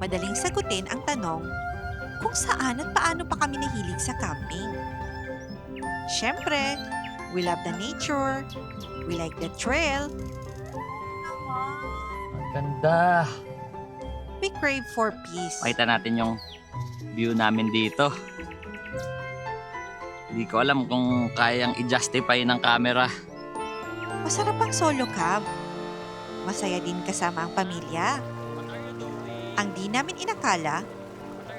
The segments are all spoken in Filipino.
Madaling sagutin ang tanong kung saan at paano pa kami nahilig sa camping. Siyempre, we love the nature, we like the trail, Ang ganda. we crave for peace. Pakita natin yung view namin dito. Hindi ko alam kung kayang i-justify ng camera. Masarap ang solo cab. Masaya din kasama ang pamilya. Ang di namin inakala,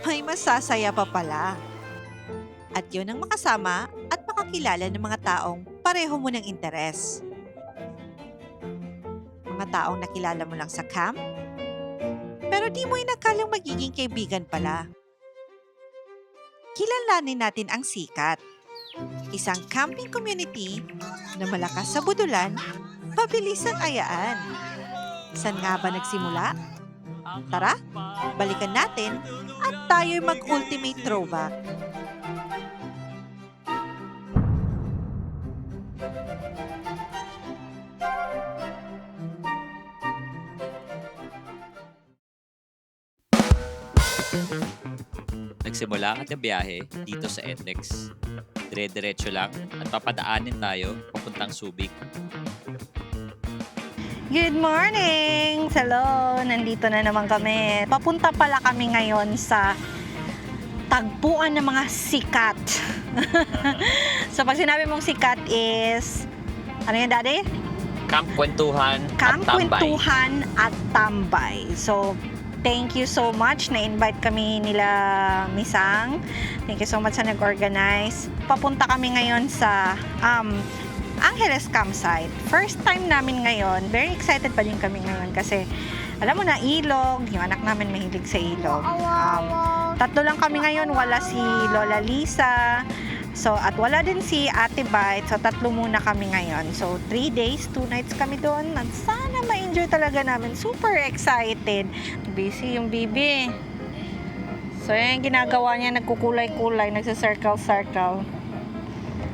may masasaya pa pala. At yun ang makasama at makakilala ng mga taong pareho mo ng interes. Mga taong nakilala mo lang sa camp, pero di mo inakalang magiging kaibigan pala. Kilalanin natin ang Sikat, isang camping community na malakas sa budulan, mabilis ang ayaan. Saan nga ba nagsimula? Tara, balikan natin at tayo'y mag-ultimate throwback. Nagsimula ang ating biyahe dito sa NLEX. Dire-diretso lang at papadaanin tayo papuntang Subic. Good morning! Hello! Nandito na naman kami. Papunta pala kami ngayon sa tagpuan ng mga sikat. So pag sinabi mong sikat is, ano yan daddy? Camp Kwentuhan Camp at Tambay. Kwentuhan at Tambay. So thank you so much. Na-invite kami nila Misang. Thank you so much sa nag-organize. Papunta kami ngayon sa Angeles Campsite. First time namin ngayon. Very excited pa din kami ngayon kasi alam mo na ilog. Yung anak namin mahilig sa ilog. Tatlo lang kami ngayon. Wala si Lola Lisa. So, at wala din si Ate Bite. So, tatlo muna kami ngayon. So, 3 days, 2 nights kami doon. At sana ma-enjoy talaga namin. Super excited. Busy yung bibi. So, yan ginagawa niya. Nagkukulay-kulay. Nagsa-circle-circle.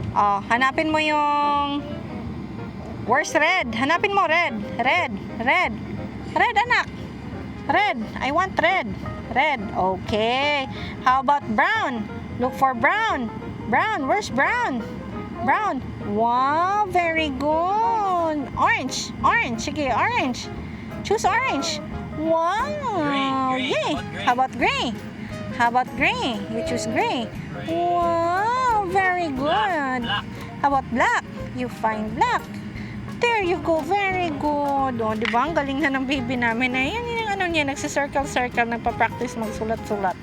Oh, hanapin mo yung... Where's red? Hanapin mo red. Red. Red. Red, anak. Red. I want red. Red. Okay. How about brown? Look for brown. Brown. Where's brown? Brown. Wow, very good. Orange. Orange. Sige, orange. Choose orange. Wow. Yay. How about gray? How about gray? You choose gray. Wow, very good. How about black? You find black. There you go. Very good. O, di ba? Ang galing na ng baby namin. Ayan, yung ano niya, nagsa-circle-circle, nagpa-practice magsulat-sulat.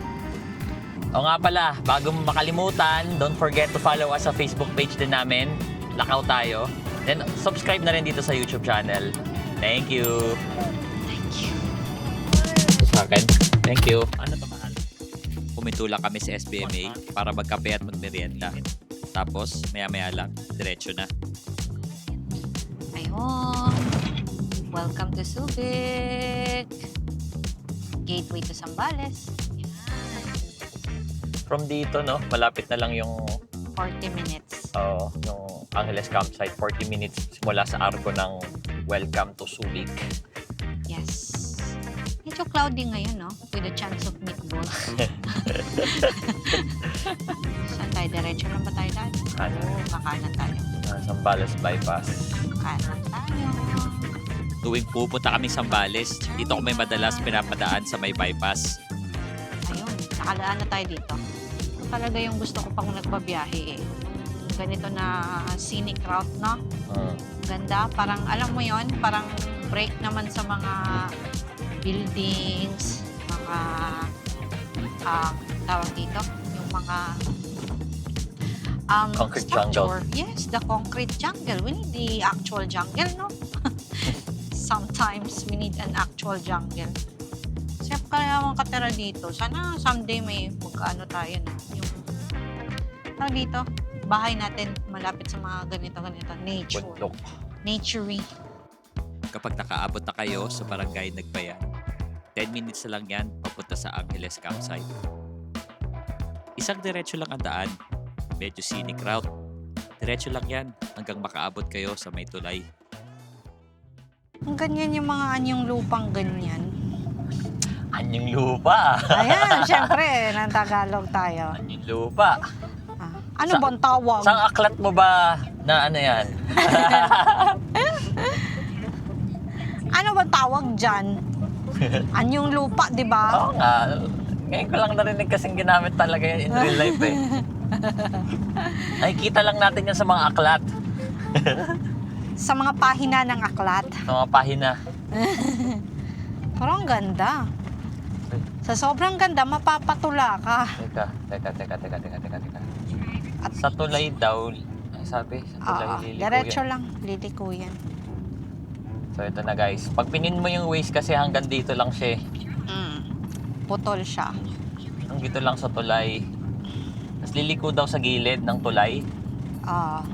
O nga pala, bago mo makalimutan, don't forget to follow us sa Facebook page din namin. Lakaw tayo. Then, subscribe na rin dito sa YouTube channel. Thank you. Thank you. Sa akin. Thank you. Ano to mahal? Puminto lang kami sa SBMA para magkape at magmerienda. Tapos, maya-maya lang, diretso na. Ayun. Welcome to Subic. Gateway to Zambales. From dito, no, malapit na lang yung 40 minutes. yung Angeles Campsite. 40 minutes simula sa arko ng Welcome to Subic. Yes. Medyo cloudy ngayon, no? With a chance of meatballs. Saan tayo? Diretso lang ba tayo dahil? Ano? Kakanan tayo. Zambales Bypass. Kakanan tayo. Tuwing pupunta kami sa Zambales, dito kami madalas pinapadaan sa may bypass. Ayun. Nakalaan na tayo dito. Ito talaga yung gusto ko pang nagbabiyahe eh. Ganito na scenic route, no? Ganda. Parang, alam mo yon, parang break naman sa mga buildings, mga tawag dito, yung mga Concrete structure. jungle. Yes, the concrete jungle. We need the actual jungle, no? Sometimes we need an actual jungle. Kasi kaya mga katera dito, sana someday may magkaano tayo na. Yung, tawag dito, bahay natin malapit sa mga ganito-ganito. Nature. Bundok. Naturey. Kapag nakaabot na kayo sa barangay Nagbayan, 10 minutes na lang yan papunta sa Angeles Campsite. Isang diretso lang ang daan. Medyo scenic route. Diretso lang yan hanggang makaabot kayo sa may tulay. Ang ganyan yung mga anyong lupang ganyan. Anyong lupa. Ayan, syempre, ng Tagalog tayo. Anyong lupa. Ano Sa- bang tawag? Sang aklat mo ba na ano yan? Ano bang tawag dyan? Anyong lupa, di ba? Oo nga. Ngayon ko lang narinig kasing ginamit talaga yan in real life eh. Nakikita lang natin yan sa mga aklat. Sa mga pahina ng aklat. Sa mga pahina. Pero ang ganda. Sa sobrang ganda, mapapatula ka. Teka. Sa tulay daw, ang sabi, sa tulay Oo, liliko diretso yan. lang. Liliko yan. So ito na guys, pag pinin mo yung waist kasi hanggang dito lang siya eh. Putol siya. Hanggang dito lang sa tulay. Tapos liliko daw sa gilid ng tulay.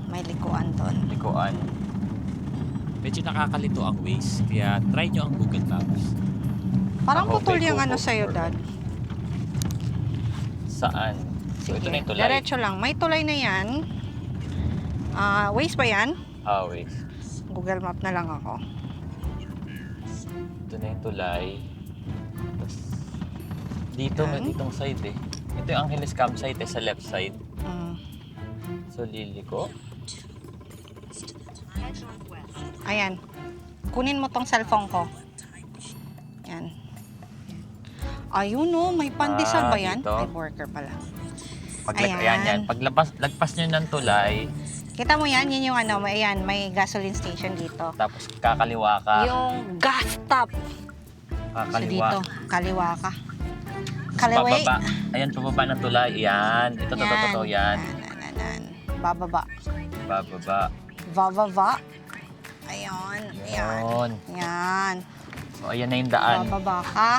May likuan doon. Likuan. Medyo nakakalito ang Waze, kaya try nyo ang Google Maps. Parang Ako, putol may yung kuko. ano sa'yo, Dad. Saan? So ito na yung tulay. Diretso lang. May tulay na yan. Waze ba yan? Ah, waist. Google Map na lang ako. Ito na yung tulay. Tapos, dito may Yan. ditong side eh. Ito yung Angeles campsite eh, sa left side. So, liliko. Ayan. Kunin mo tong cellphone ko. Yan. Ayun o, may pandesal ba yan? Dito. Ay, worker pala. Ayan. Ayan. Yan. Pag lagpas nyo ng tulay, Kita mo yan, yun yung ano, ayan, may gasoline station dito. tapos kakaliwa ka. Yung gas stop. So Kakaliwa. dito, kaliwa ka. Tapos Kaliwa. Pababa. Ayan, pababa ng tulay. Yan. Ito, yan. Yan. Bababa. Bababa. Bababa. Ayun. Yan. Yun. Yan. So, ayan na yung daan. Bababa ka.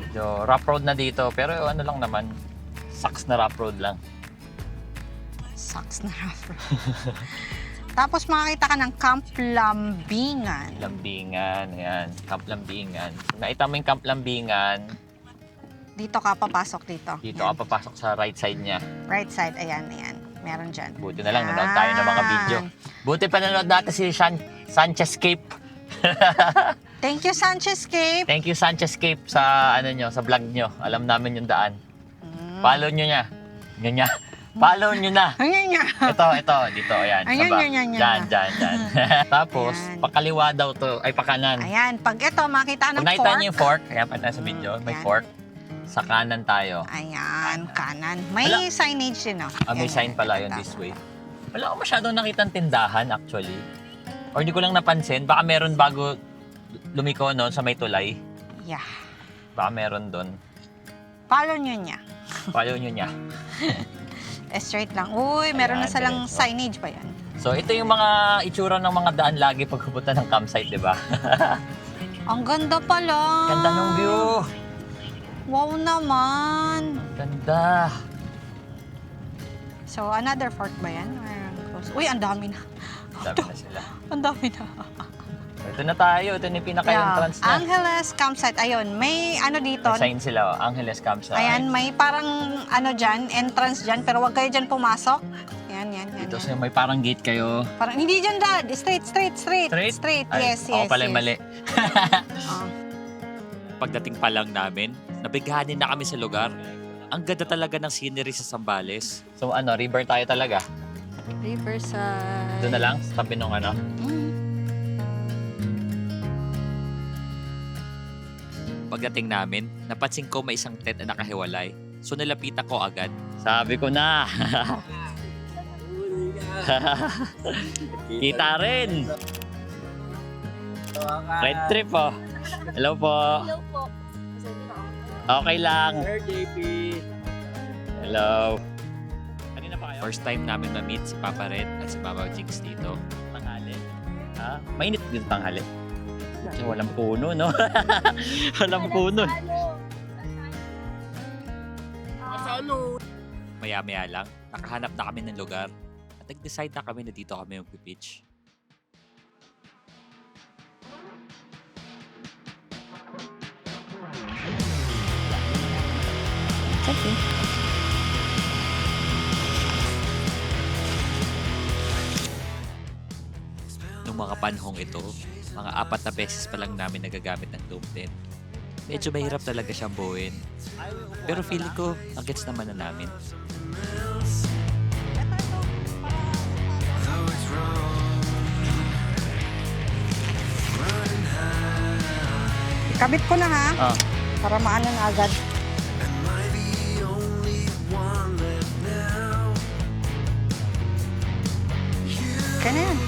Medyo rough road na dito. Pero ano lang naman, sucks na rough road lang. Sucks na rough road. Tapos makakita ka ng Camp Lambingan. Lambingan. Ayan. Camp Lambingan. Kung nakita mo yung Camp Lambingan, Dito ka papasok dito. dito Yan. ka papasok sa right side niya. Right side, ayan. Meron dyan. Buti na lang, nanood tayo ng mga video. Buti pa nanood natin si Sanchez Cape. Thank you, Sanchez Cape. Thank you, Sanchez Cape, sa ano nyo, sa vlog nyo. Alam namin yung daan. Follow nyo niya. Follow nyo na. Ayan nga. Ito, dito, ayan. Ayan, Saba. yan. Dyan. Tapos, Ayan. pakaliwa daw to, ay pakanan. Ayan, pag ito, makita Kung ng nakita fork. nyo yung fork, ayan pa tayo sa video, may Ayan. fork. Sa kanan tayo. Ayan, kanan. May Wala. signage din, oh. May Ayan, sign pala yun kita. this way. Wala ko masyadong nakitang tindahan actually. Or di ko lang napansin. Baka meron bago lumiko noon sa may tulay. Yeah. Baka meron doon. Follow nyo niya. Follow nyo niya. Straight lang. Uy, meron na Ayan, silang diretso. signage ba yan? So ito yung mga itsura ng mga daan lagi pag pupunta ng campsite, di ba? Ang ganda pala. Ganda ng view. Wow naman. Ganda. So, another fork ba yan? Or close? Uy, ang dami na. Sabi na sila. Ang dami na. So, ito na tayo. Ito na yung pinaka-entrance na. Angeles Campsite. Ayun, may ano dito. May sign sila. Angeles Campsite. Ayan, may parang ano dyan, entrance dyan. Pero wag kayo dyan pumasok. Yan. Dito sa may parang gate kayo. Parang, hindi dyan, Dad. Straight. Straight? Ay, Yes. ako pala yung mali. Oh. Pagdating pa lang namin, nabighanin na kami sa lugar. Ang ganda talaga ng scenery sa Zambales. So ano, river tayo talaga. Riverside. Doon na lang, sa tabi nung ano. Pagdating namin, napansin ko may isang tent na nakahiwalay. So nilapitan ko agad. Sabi ko na. Kita rin. Red trip oh. Hello po. Okay lang. Hello. Kanina pa kayo? First time namin ma-meet si Papa Red at si Mama Jinx dito. Tanghali. Ha? Mainit dito tanghali. Kasi walang puno, no? Walang puno. Maya-maya lang, nakahanap na kami ng lugar at nag-decide na kami na dito kami mag-pitch. Nung Nung mga panhong ito, mga 4 na beses pa lang namin nagagamit ng Dome 10. Medyo mahirap talaga siyang buuin. Pero feeling ko, ang gets naman na namin. Ikabit ko na ha. Ah. Para maano na agad. Kaya na yan.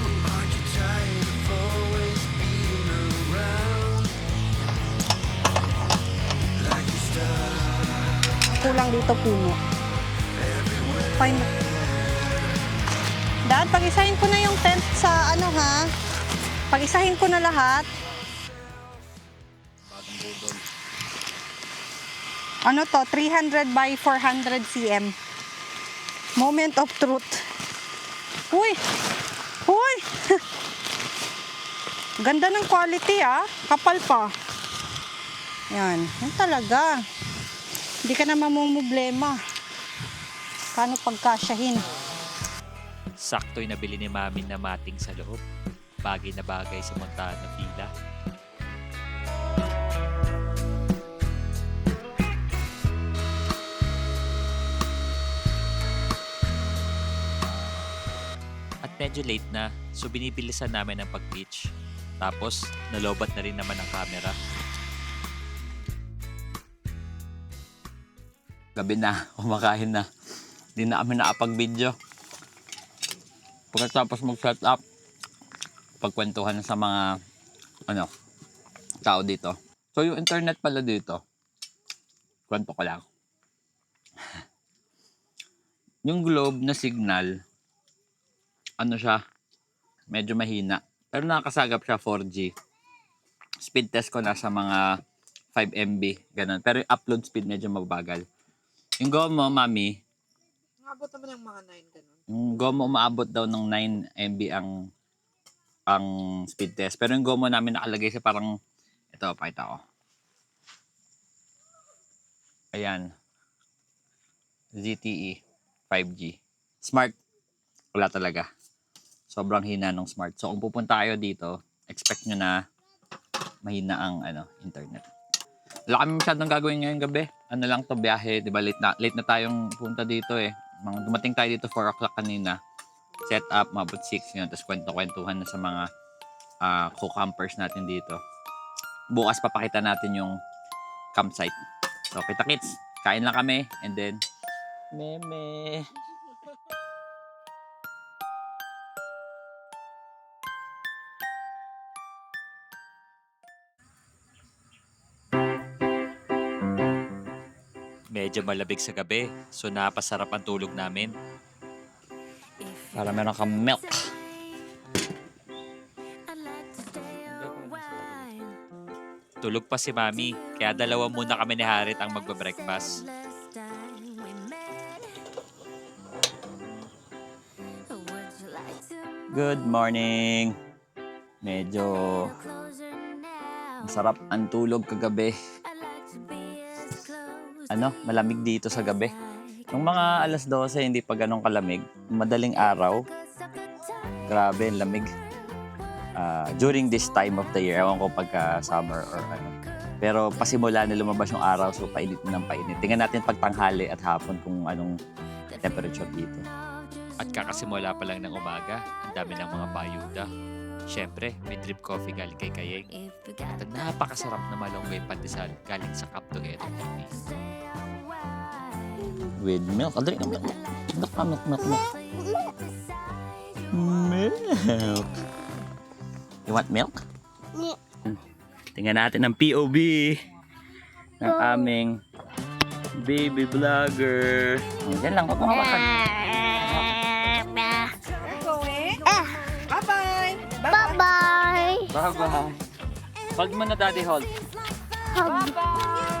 Kulang dito puno. Fine. Dad, pag-isahin ko na yung tent sa ano ha. Pag-isahin ko na lahat. Bagong budol. Ano to? 300 by 400 cm. Moment of truth. Uy! Uy! Ganda ng quality ah. Kapal pa. Yan. Yan talaga. Hindi ka na mamumblema. Paano pagkasyahin? Sakto'y nabili ni Mami na mating sa loob. Bagay na bagay sa montahan na pila. At medyo late na, so binibilisan namin ang pag-pitch. Tapos, nalobat na rin naman ang camera. Gabi na, kumakain na. Hindi na kami nakapag-video. Pagkatapos mag-set up, pagkwentuhan na sa mga tao dito. So yung internet pala dito, kwento ko lang. Yung Globe na signal, siya, medyo mahina. Pero nakakasagap siya 4G. Speed test ko na sa mga 5 MB, ganun. Pero yung upload speed medyo mabagal. Yung Gomo, Mami, Umabot naman ng mga 9 ganun. yung Gomo umaabot daw ng 9 MB ang speed test. Pero yung Gomo namin nakalagay sa parang, ito, pakita ko. Ayan. ZTE 5G. Smart, wala talaga. Sobrang hina ng smart. So kung pupunta kayo dito, expect nyo na mahina ang internet. Wala kami masyadong gagawin ngayong gabi. Ano lang to, biyahe. Diba, late na tayong punta dito eh. Dumating tayo dito 4 o'clock kanina. Set up, mabot 6 yun. Tapos kwento-kwentuhan na sa mga co-campers natin dito. Bukas papakita natin yung campsite. So, kita-kits. Kain lang kami. And then, meme. Medyo malabig sa gabi, so napasarap ang tulog namin. Para meron kang milk. Tulog pa si Mami, kaya dalawa muna kami ni Harit ang magbe-breakfast. Good morning. Medyo masarap ang tulog kagabi. Malamig dito sa gabi. Nung mga alas 12, hindi pa ganun kalamig. Madaling araw. Grabe, ang lamig. During this time of the year, ewan ko pagka summer or ano. Pero pasimula na lumabas yung araw, so painit na ng painit. Tingnan natin pagtanghali at hapon kung anong temperature dito. At kakasimula pa lang ng umaga, ang dami ng mga bayuda. Siyempre, may drip coffee galing kay Kayeng. At ang napakasarap na malunggay pandesal galing sa Cup Together TV. With milk. Aldri, milk. Milk. Milk. You want milk? Tingnan natin ang POV ng aming baby vlogger. Diyan lang, huwag mo hawakan. Bye-bye. Hold mo na, Daddy, hold.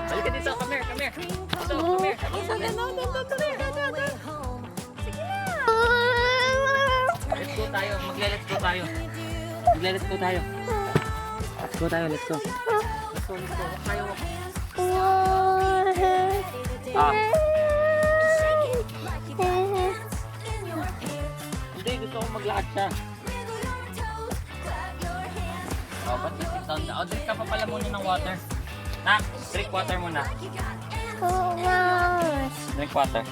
Balik ka dito, come here. Dito, come here. Let's go tayo, let's go tayo. Let's go. Tayo. Hindi, gusto ko maglakad siya. Oh, ba't yung sit down na? Oh, drink ka pa pala muna ng water. Nak, drink water muna. Drink water.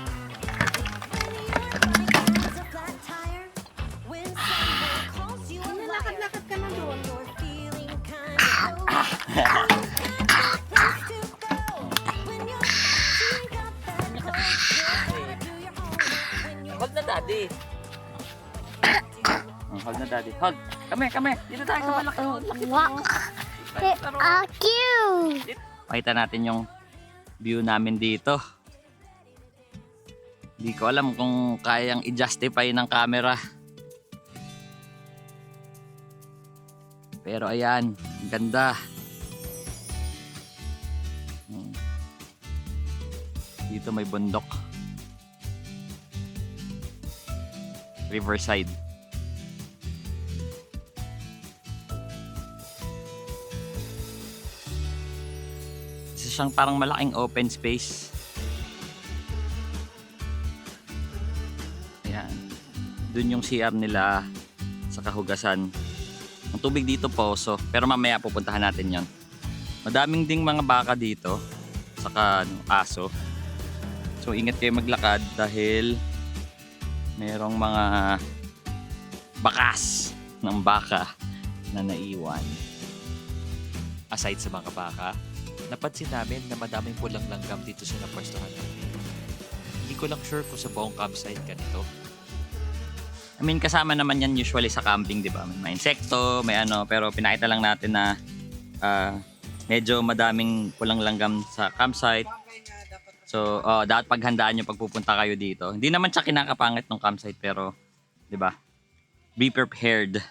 Lakad-lakad ka na doon. Hold na, daddy. Hold na, daddy. Hold. Kami. Dito tayo sa malaki. Pakita natin yung view namin dito. Hindi ko alam kung kayang i-justify ng camera. Pero ayan, ang ganda. Dito may bundok. Riverside. Isa siyang parang malaking open space. Ayan. Doon yung CR nila sa kahugasan. Ang tubig dito poso, pero mamaya pupuntahan natin yon. Madaming ding mga baka dito, saka aso. So ingat kayo maglakad dahil merong mga bakas ng baka na naiwan. Aside sa mga baka, napansin namin na madaming pulang langgam dito sa napwestuhan namin. Hindi ko lang sure kung sa buong campsite ganito. I mean, kasama naman yan usually sa camping, di ba? May insekto, may ano, pero pinakita lang natin na medyo madaming pulang langgam sa campsite. So, dapat paghandaan nyo pagpupunta kayo dito. Hindi naman siya kinakapangit ng campsite, pero, di ba? Be prepared.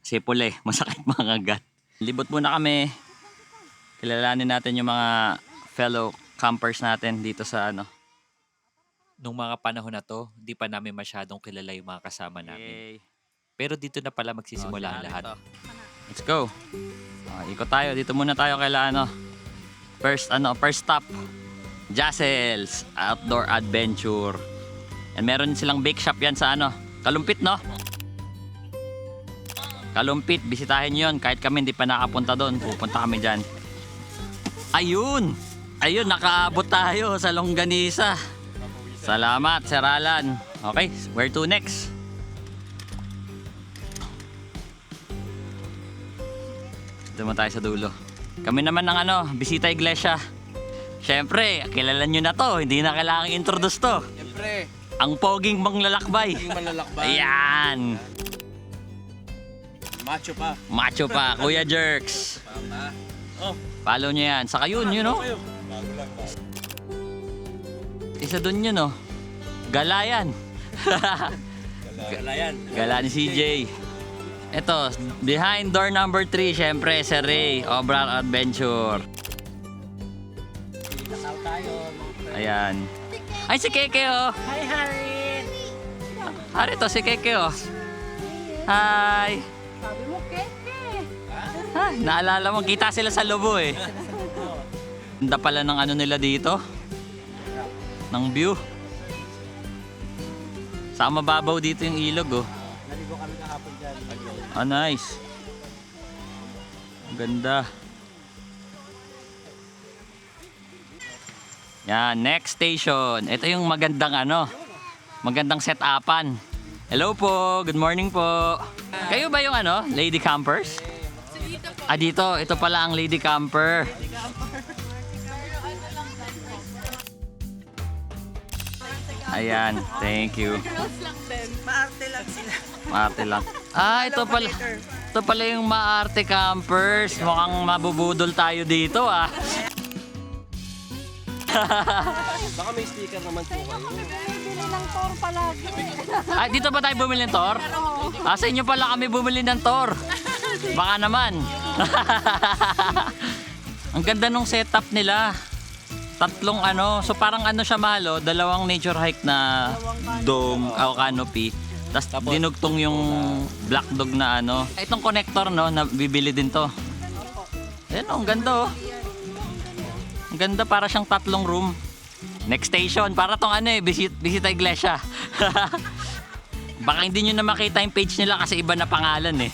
Kasi puli, masakit mga gat. Libot muna kami. Kilalanin natin yung mga fellow campers natin dito sa ano. Nung mga panahon na to, hindi pa namin masyadong kilala yung mga kasama namin. Pero dito na pala magsisimula ang lahat. Let's go. Ikot tayo. Dito muna tayo kaila ano. First stop. Jassels Outdoor Adventure. And meron silang bake shop yan sa ano. Kalumpit, no? Kalumpit. Bisitahin nyo yun. Kahit kami hindi pa nakapunta doon. Pupunta kami dyan. Ayun! Ayun, nakaabot tayo sa Longganisa. Salamat, Sir Alan. Okay, where to next? Dito mo tayo sa dulo. Kami naman ng ano, bisita iglesia. Siyempre, kilala nyo na to. Hindi na kailangang introduce to. Siyempre, Ang poging manglalakbay. yung malalakbay. Ayan. Macho pa. Macho pa, Kuya Jerks. Tama. Follow nyo yan. Saka yun, no? Isa dun yun, no? Galayan. Galayan. Gala ni CJ. Ito, behind door number 3, syempre, Sir Ray, Obrar Adventure. Ayan. Ay, si Keke, oh. Hi, Harit. Harit, to, si Keke, oh. Hi. Sabi mo, Keke. Ha, naalala mo, kita sila sa lobo, eh. Ganda pala ng ano nila dito. Ng view. Saka mababaw dito yung ilog, oh. Naligo kami kahapon dyan. Ah, nice. Ang ganda. Yan, next station. Ito yung magandang ano, magandang set-upan. Hello po, good morning po. Kayo ba yung ano, lady campers? Ah, dito. Ito pala ang lady camper. Ayan, thank you. Maarte lang. Ah, ito pala. Ito pala yung maarte campers. Mukhang mabubudol tayo dito, ah. Baka may sticker naman po kayo. Bili ng tour palagi. Ah, dito ba tayo bumili ng tor? Ah, sa inyo pala kami bumili ng tor. Baka naman. Ang ganda nung setup nila. Tatlong ano, so parang ano siya malo, dalawang nature hike na dome o canopy. Tapos dinugtong yung black dog na ano. Itong connector, no, na bibili din to. Ayan, oh, ang ganda, oh. Ang ganda, para siyang tatlong room. Next station, para tong ano eh, bisita iglesia. Baka hindi nyo na makita yung page nila kasi iba na pangalan eh.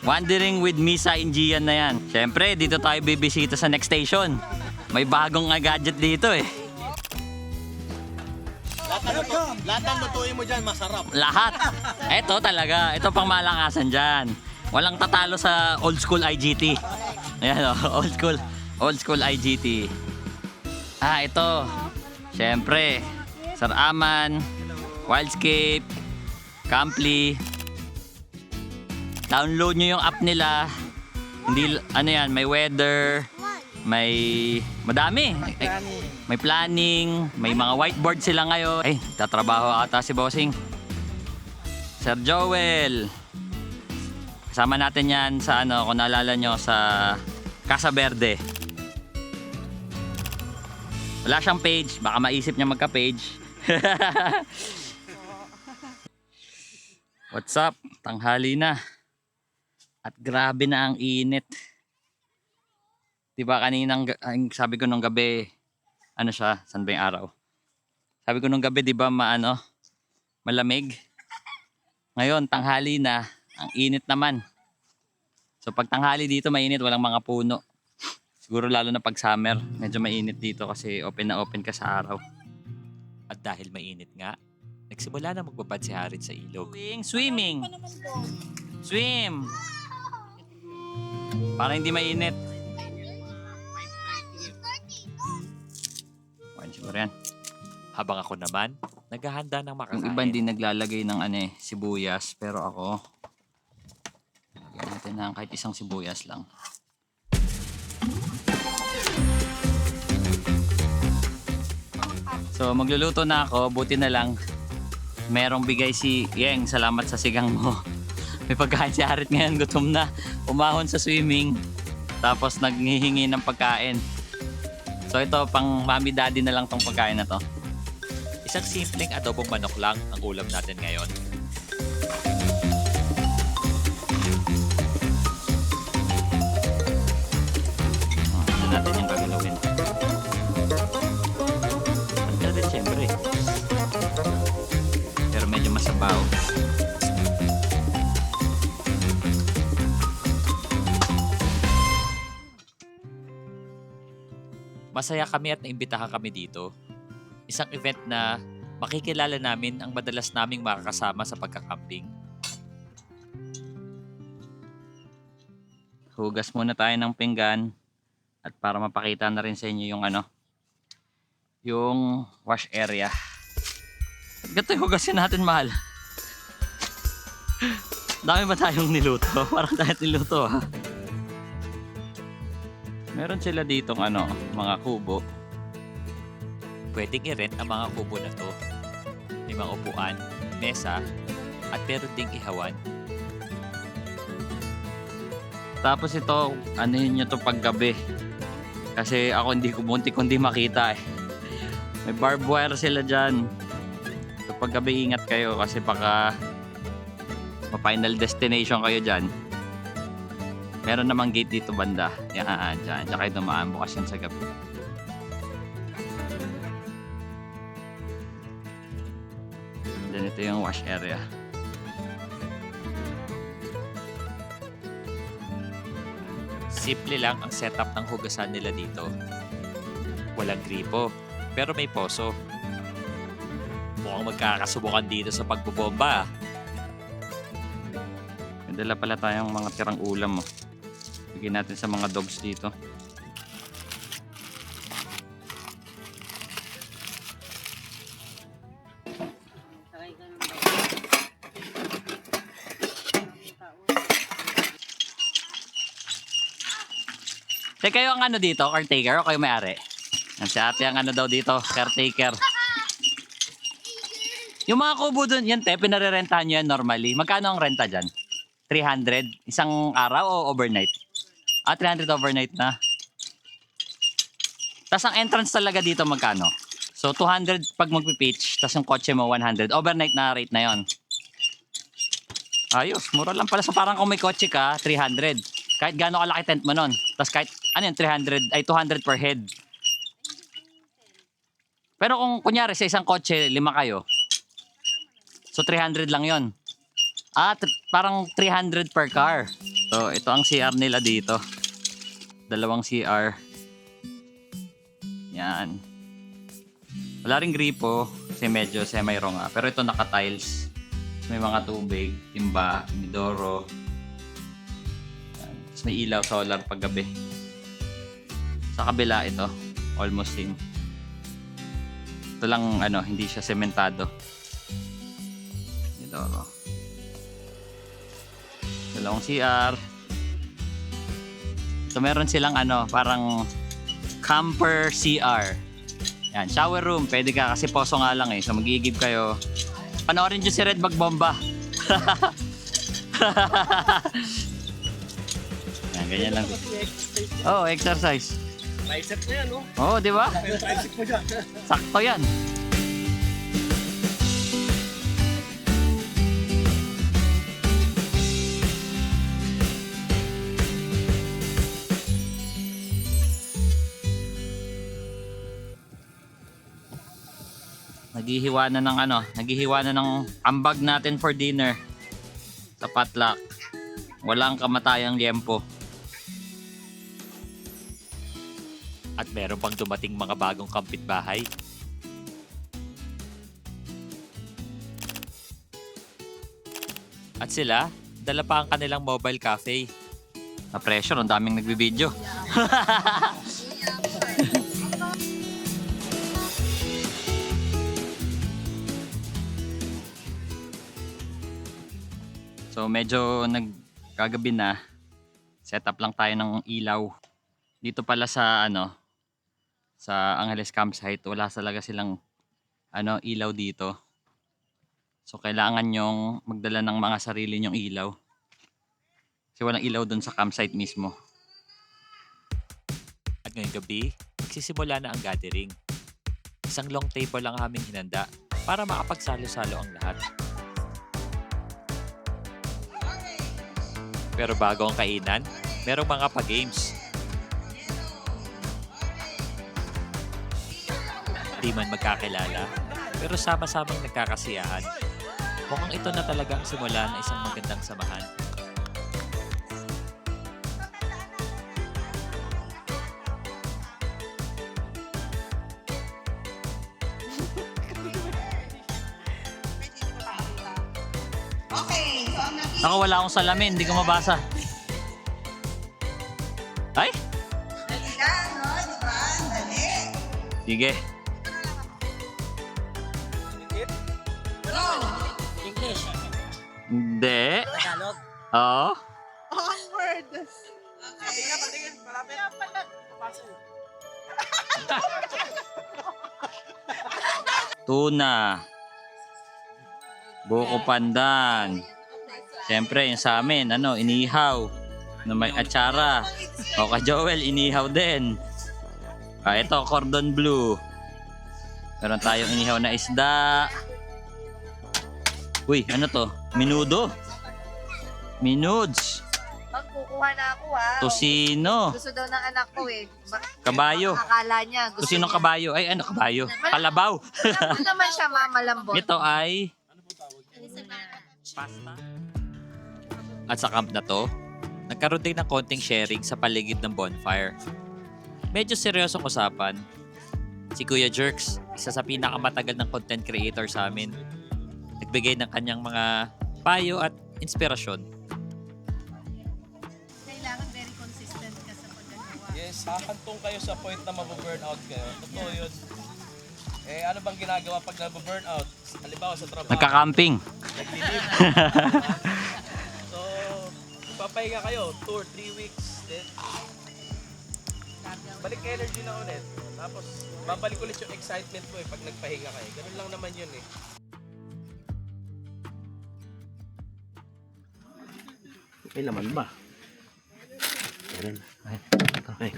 Wandering with Misa in Gian na yan. Siyempre, dito tayo bibisita sa next station. May bagong gadget dito eh. Lahat ng lutuin mo dyan, masarap. Lahat. Ito talaga. Ito pang malakasan dyan. Walang tatalo sa old school IGT. Ayan o, old school IGT. Ito. Siyempre, Sir Aman, Wildscape, Camply. Download nyo yung app nila. Hindi, ano yan, may weather, may madami. May planning, may mga whiteboard sila ngayon. Ay, tatrabaho ata si Bossing. Sir Joel. Kasama natin yan sa ano, kung naalala nyo, sa Casa Verde. Wala siyang page, baka maisip niya magka-page. What's up? Tanghali na. At grabe na ang init. Diba kaninang, sabi ko nung gabi, ano siya, saan ba yung araw? Sabi ko nung gabi, diba malamig? Ngayon, tanghali na, ang init naman. So pag tanghali dito, mainit, walang mga puno. Siguro lalo na pag summer, medyo mainit dito kasi open na open ka sa araw. At dahil mainit nga, nagsimula na magbabad si Harit sa ilog. Swimming! Swim! Para hindi mainit. Siguro yan. Habang ako naman, naghahanda ng makakain. Yung iba hindi naglalagay ng sibuyas, pero ako lagyan natin ng kahit isang sibuyas lang. So magluluto na ako, buti na lang merong bigay si Yeng, salamat sa sigang mo. May pagkain si Harit ngayon, gutom na, umahon sa swimming, tapos naghihingi ng pagkain. So ito, pang mami daddy na lang tong pagkain na to. Isang simpleng adobong manok lang ang ulam natin ngayon. Ito natin yung gagalawin. Ang din siyempre. Pero medyo masabaw. Masaya kami at naimbitahan kami dito. Isang event na makikilala namin ang madalas naming makakasama sa pagkakamping. Hugas muna tayo ng pinggan at para mapakita na rin sa inyo yung yung wash area. Gato yung hugasin natin, mahal. Dami ba tayong niluto? Parang tayo niluto ha. Meron sila ditong mga kubo. Pwedeng i-rent ang mga kubo na to. May mga upuan, mesa, at meron ding ihawan. Tapos ito, anuhin nyo to paggabi. Kasi ako hindi ko muntik kundi makita eh. May barbed wire sila dyan. So paggabi ingat kayo kasi baka ma-final destination kayo dyan. Meron namang gate dito banda. Yan, dyan. Diyan kayo dumaan. Bukas yan sa gabi. Then ito yung wash area. Simple lang ang setup ng hugasan nila dito. Walang gripo, pero may poso. Mukhang magkakasubukan dito sa pagbobomba. May dala pala tayong mga tirang ulam. Bigyan natin sa mga dogs dito. Teka, kayo ang dito, caretaker o kayo may-ari? Yan si ate ang daw dito, caretaker. Yung mga kubo dun, yan pinarerentahan nyo yan normally. Magkano ang renta dyan? 300? Isang araw o overnight? 300 overnight na. Tapos ang entrance talaga dito magkano? So 200 pag magpipitch, tapos yung kotse mo 100. Overnight na rate na yon. Ayos, mura lang pala. So parang kung may kotse ka, 300. Kahit gaano kalaki tent mo nun. Tapos kahit, 200 per head. Pero kung kunyari sa isang kotse, 5 kayo. So 300 lang yon. Parang 300 per car. Ito ang CR nila dito. Dalawang CR. Yan. Wala ring gripo kasi medyo semi-raw nga. Pero ito naka-tiles. May mga tubig, timba, inidoro. Yan. Tapos may ilaw solar paggabi. Sa kabila ito, almost same. Ito lang hindi siya sementado. Inidoro. Dalawang CR. So meron silang parang camper CR. Yan, shower room. Pwede ka kasi poso nga lang eh. So mag-iigib kayo. Panoorin nyo si Red magbomba. Yan, ganyan lang. Oh, exercise. Tricep na yan, no? Oh, di ba? Tricep mo dyan. Sakto yan. Naghihiwa na ng ambag natin for dinner sa potluck. Walang kamatayang liempo. At meron pang dumating mga bagong kapitbahay. At sila, dala pa ang kanilang mobile cafe. Na pressure, ang daming nagbibideo. So medyo nagkagabi na. Set up lang tayo ng ilaw. Dito pala sa sa Angeles Campsite, wala talaga silang ilaw dito. So kailangan nyong magdala ng mga sarili nyong ilaw. Kasi walang ilaw dun sa campsite mismo. At ngayong gabi, magsisimula na ang gathering. Isang long table lang aming hinanda para makapagsalo-salo ang lahat. Pero bago ang kainan, merong mga pa-games. Di man magkakilala, pero sama-samang nagkakasiyahan. Mukhang ito na talaga ang simula ng isang magandang samahan. Ako wala akong salamin, hindi ko mabasa. Ay? Sige. English. Hindi. Tagalog. Oo. Onward! Patingin. Malapit. Tuna. Buko pandan. Siyempre, yung sa amin, inihaw. Na may atsara. O ka Joel, inihaw din. Ito, cordon bleu. Meron tayong inihaw na isda. Uy, ano to? Minudo. Minudes. Magkukuha na ako ha. Tosino. Gusto daw ng anak ko eh. Kabayo. Akala niya. Tosinong kabayo. Ay, ano kabayo? Kalabaw. Malambot naman siya, malambot. Ito ay Pasta. At sa camp na to, nagkaroon din ng konting sharing sa paligid ng bonfire. Medyo seryosong usapan. Si Kuya Jerks, isa sa pinakamatagal ng content creator sa amin, nagbigay ng kanyang mga payo at inspirasyon. Kailangan very consistent ka sa paggagawa. Yes, hahantong kayo sa point na mababurnout kayo. Totoo yun. Ano bang ginagawa pag nababurnout? Halimbawa sa trabaho. nagka-camping. Naglilib. So, papahinga kayo 2 or 3 weeks. Then, balik energy na ulit. Tapos, babalik ulit yung excitement mo pag nagpahinga kayo. Ganun lang naman yun eh. May laman ba? Meron. Ay.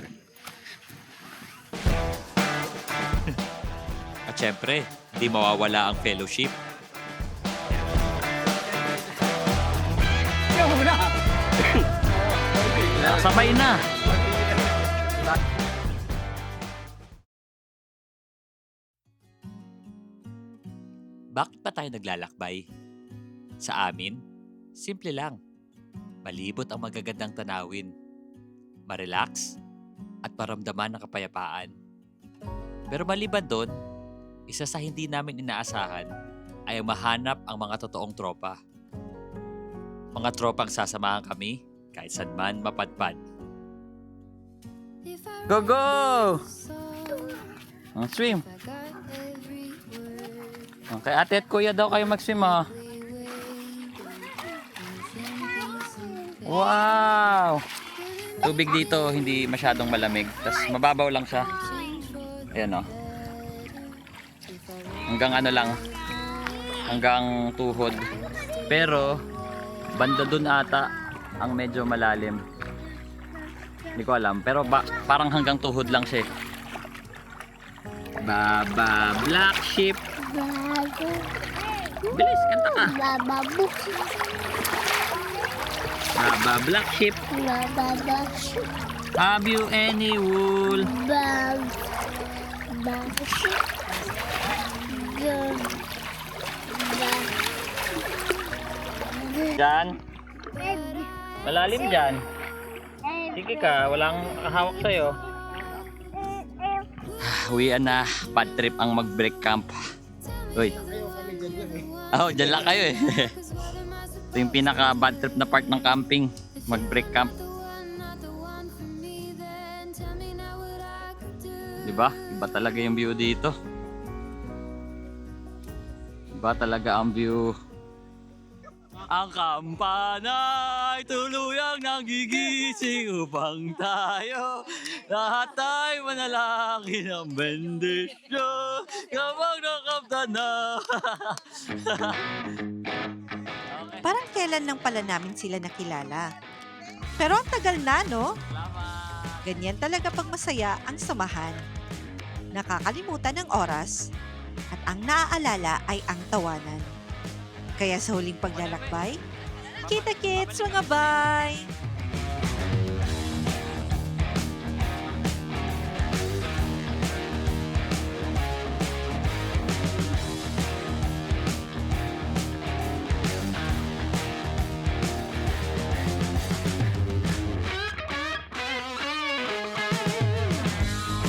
At syempre, hindi mawawala ang fellowship. Sabay na. Bakit pa tayo naglalakbay? Sa amin, simple lang. Malibot ang magagandang tanawin, marelax, at paramdaman ng kapayapaan. Pero maliban doon, isa sa hindi namin inaasahan ay mahanap ang mga totoong tropa. Mga tropang sasamahan kami kahit saan man mapadpad. Go, go! Swim. Okay, ate at kuya daw kayo mag-swim, ha? Wow! Tubig dito, hindi masyadong malamig. Tapos mababaw lang siya. Ayan, o. Hanggang ano lang. Hanggang tuhod. Pero, banda dun ata ang medyo malalim. Hindi ko alam. Pero parang hanggang tuhod lang siya. Baba Black Sheep. Bilis, kanta ka. Baba Black Sheep. Have you any wool? Diyan. Malalim dyan. Sige ka, walang hawak sa'yo. Uwian na, bad trip ang mag-break camp. Uy. Oh, dyan lang kayo eh. Ito yung pinaka bad trip na part ng camping, mag-break camp. Diba? Iba talaga yung view dito. Iba talaga ang view. Ang kampana ay tuluyang nanggigising upang tayo lahat ay manalangin ng bendisyon kapag nakamtan na. Parang kailan lang pala namin sila nakilala. Pero ang tagal na, no? Ganyan talaga pag masaya ang samahan. Nakakalimutan ng oras at ang naaalala ay ang tawanan. Kaya sa huling paglalakbay, kita-kits mga bye!